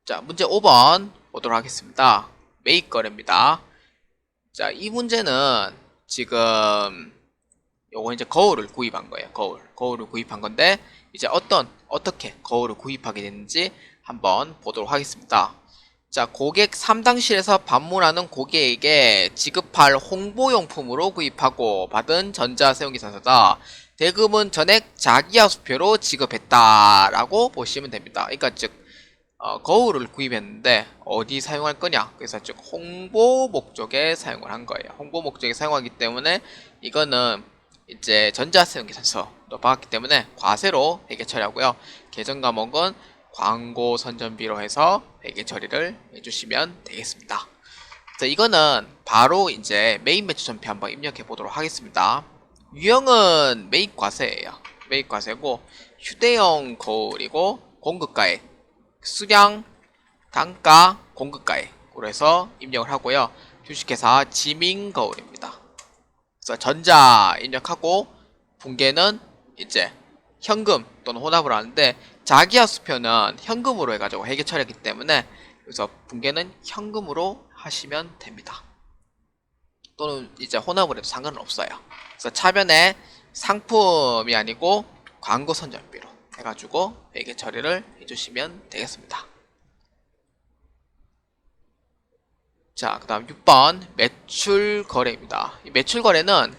자, 문제 5번 보도록 하겠습니다. 매입 거래입니다. 자, 이 문제는 지금 요거 이제 거울을 구입한 거예요. 거울을 구입한 건데 이제 어떻게 거울을 구입하게 됐는지 한번 보도록 하겠습니다. 자, 고객 3당실에서 방문하는 고객에게 지급할 홍보용품으로 구입하고 받은 전자세운기사서다. 대금은 전액 자기하수표로 지급했다라고 보시면 됩니다. 그러니까 즉 거울을 구입했는데 어디 사용할 거냐? 그래서 즉 홍보 목적에 사용을 한 거예요. 홍보 목적에 사용하기 때문에 이거는 이제 전자사용기사서로 받았기 때문에 과세로 회계 처리하고요. 계정 과목은 광고 선전비로 해서 회계 처리를 해주시면 되겠습니다. 자, 이거는 바로 이제 매입 매출 전표 한번 입력해 보도록 하겠습니다. 유형은 매입 과세예요. 매입 과세고 휴대용 거울이고 공급가액 수량, 단가, 공급가액으로 해서 입력을 하고요. 주식회사 지민거울입니다. 그래서 전자 입력하고 분계는 이제 현금 또는 혼합을 하는데 자기하수표는 현금으로 해가지고 회계 처리하기 때문에 그래서 분계는 현금으로 하시면 됩니다. 또는 이제 혼합을 해도 상관은 없어요. 그래서 차변에 상품이 아니고 광고 선전비로 해가지고 회계 처리를 해주시면 되겠습니다. 자, 그 다음 6번 매출 거래입니다. 이 매출 거래는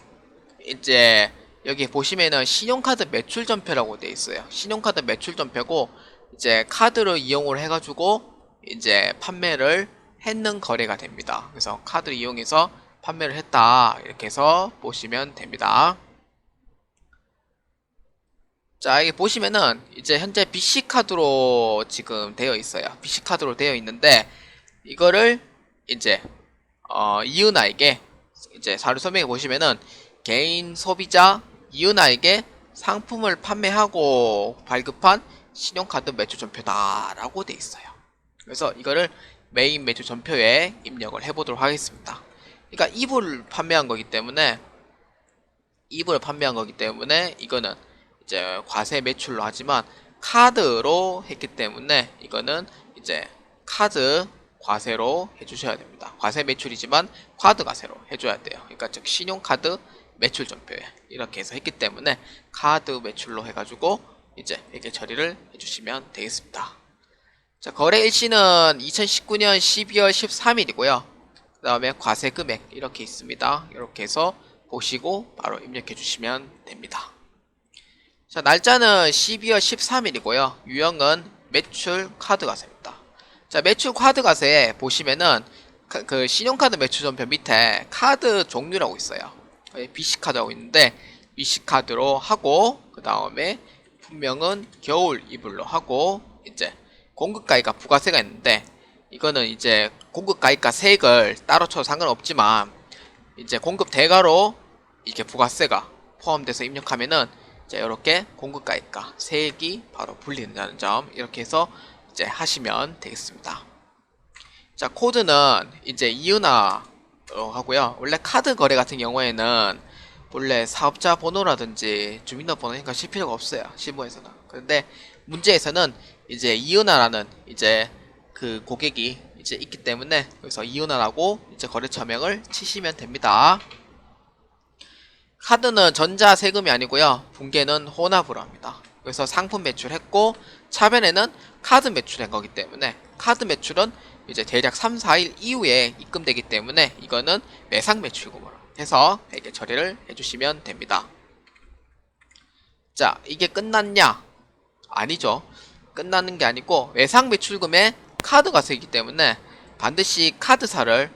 이제 여기 보시면은 신용카드 매출 전표라고 되어 있어요. 신용카드 매출 전표고 이제 카드를 이용을 해가지고 이제 판매를 했는 거래가 됩니다. 그래서 카드를 이용해서 판매를 했다 이렇게 해서 보시면 됩니다. 자, 여기 보시면은 이제 현재 BC카드로 지금 되어 있어요. BC카드로 되어 있는데 이거를 이제 이은아에게 이제 사료 설명해 보시면은 개인 소비자 이은아에게 상품을 판매하고 발급한 신용카드 매출 전표다라고 되어 있어요. 그래서 이거를 메인 매출 전표에 입력을 해보도록 하겠습니다. 그러니까 이불을 판매한 거기 때문에 이거는 이제 과세 매출로 하지만 카드로 했기 때문에 이거는 이제 카드 과세로 해주셔야 됩니다. 과세 매출이지만 카드 과세로 해줘야 돼요. 그러니까 즉 신용카드 매출 전표에 이렇게 해서 했기 때문에 카드 매출로 해가지고 이제 회계 처리를 해주시면 되겠습니다. 자, 거래 일시는 2019년 12월 13일이고요. 그 다음에 과세 금액 이렇게 있습니다. 이렇게 해서 보시고 바로 입력해 주시면 됩니다. 자, 날짜는 12월 13일이고요. 유형은 매출 카드 과세입니다. 자, 매출 카드 과세에 보시면은 그 신용카드 매출 전표 밑에 카드 종류라고 있어요. BC카드라고 있는데 BC카드로 하고 그 다음에 분명은 겨울 이불로 하고 이제 공급가액과 부가세가 있는데 이거는 이제 공급가액과 세액을 따로 쳐도 상관없지만 이제 공급 대가로 이렇게 부가세가 포함돼서 입력하면은 자, 이렇게 공급가액과 세액이 바로 분리된다는 점 이렇게 해서 이제 하시면 되겠습니다. 자, 코드는 이제 이은하 하고요. 원래 카드 거래 같은 경우에는 원래 사업자 번호라든지 주민등록번호 생각하실 필요가 없어요. 실무에서는. 그런데 문제에서는 이제 이은하라는 이제 그 고객이 이제 있기 때문에 여기서 이은하라고 이제 거래처명을 치시면 됩니다. 카드는 전자 세금이 아니고요. 분계는 혼합으로 합니다. 그래서 상품 매출했고 차변에는 카드 매출한 거기 때문에 카드 매출은 이제 대략 3, 4일 이후에 입금되기 때문에 이거는 매상 매출금으로 해서 회계 처리를 해주시면 됩니다. 자, 이게 끝났냐? 아니죠. 끝나는 게 아니고 외상 매출금에 카드가 쓰이기 때문에 반드시 카드사를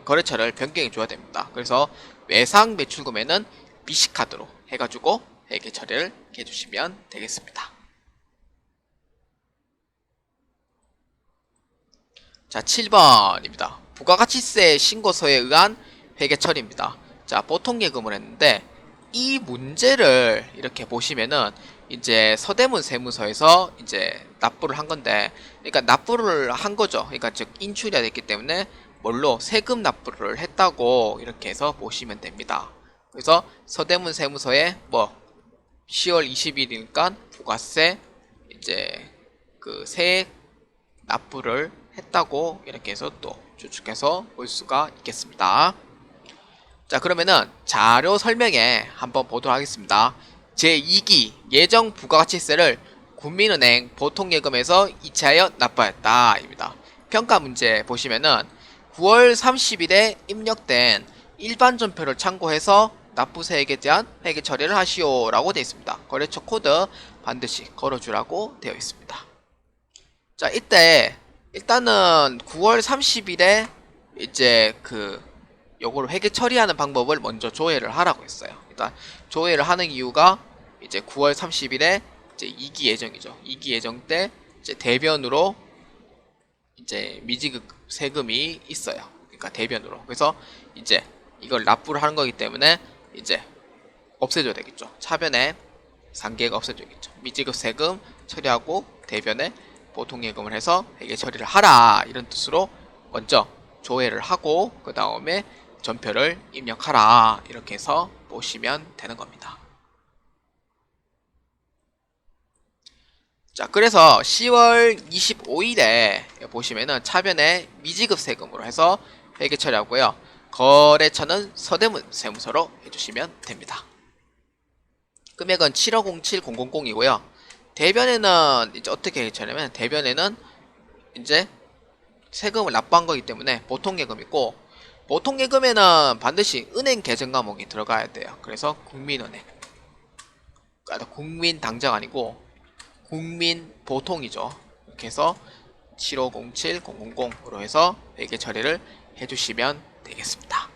거래처를 변경해 줘야 됩니다. 그래서 외상 매출금에는 BC카드로 해가지고 회계 처리를 해주시면 되겠습니다. 자, 7번입니다. 부가가치세 신고서에 의한 회계 처리입니다. 자, 보통 예금을 했는데 이 문제를 이렇게 보시면은 이제 서대문 세무서에서 이제 납부를 한 건데, 그러니까 납부를 한 거죠. 그러니까 즉 인출이 됐기 때문에 뭘로 세금 납부를 했다고 이렇게 해서 보시면 됩니다. 그래서 서대문 세무서에 뭐 10월 20일이니까 부가세 이제 그 세액 납부를 했다고 이렇게 해서 또 추측해서 볼 수가 있겠습니다. 자, 그러면은 자료 설명에 한번 보도록 하겠습니다. 제2기 예정 부가가치세를 국민은행 보통예금에서 이체하여 납부하였다 입니다. 평가 문제 보시면은 9월 30일에 입력된 일반 전표를 참고해서 납부세액에 대한 회계 처리를 하시오 라고 되어 있습니다. 거래처 코드 반드시 걸어주라고 되어 있습니다. 자, 이때 일단은 9월 30일에 이제 요거를 회계 처리하는 방법을 먼저 조회를 하라고 했어요. 일단 조회를 하는 이유가 이제 9월 30일에 이제 2기 예정이죠. 2기 예정 때 이제 대변으로 이제 미지급 세금이 있어요. 그러니까 대변으로. 그래서 이제 이걸 납부를 하는 거기 때문에 이제 없애줘야 되겠죠. 차변에 상계가 없애줘야겠죠. 미지급 세금 처리하고 대변에 보통예금을 해서 회계 처리를 하라 이런 뜻으로 먼저 조회를 하고 그 다음에 전표를 입력하라 이렇게 해서 보시면 되는 겁니다. 자, 그래서 10월 25일에 보시면은 차변에 미지급 세금으로 해서 회계 처리하고요. 거래처는 서대문 세무서로 해주시면 됩니다. 금액은 7억07,000이고요. 대변에는 이제 어떻게 회계 처리하냐면 대변에는 이제 세금을 납부한 거기 때문에 보통예금이고 보통예금에는 반드시 은행 계정 과목이 들어가야 돼요. 그래서 국민은행, 국민당장 아니고 국민보통이죠. 이렇게 해서 7507,000으로 해서 회계 처리를 해주시면 되겠습니다.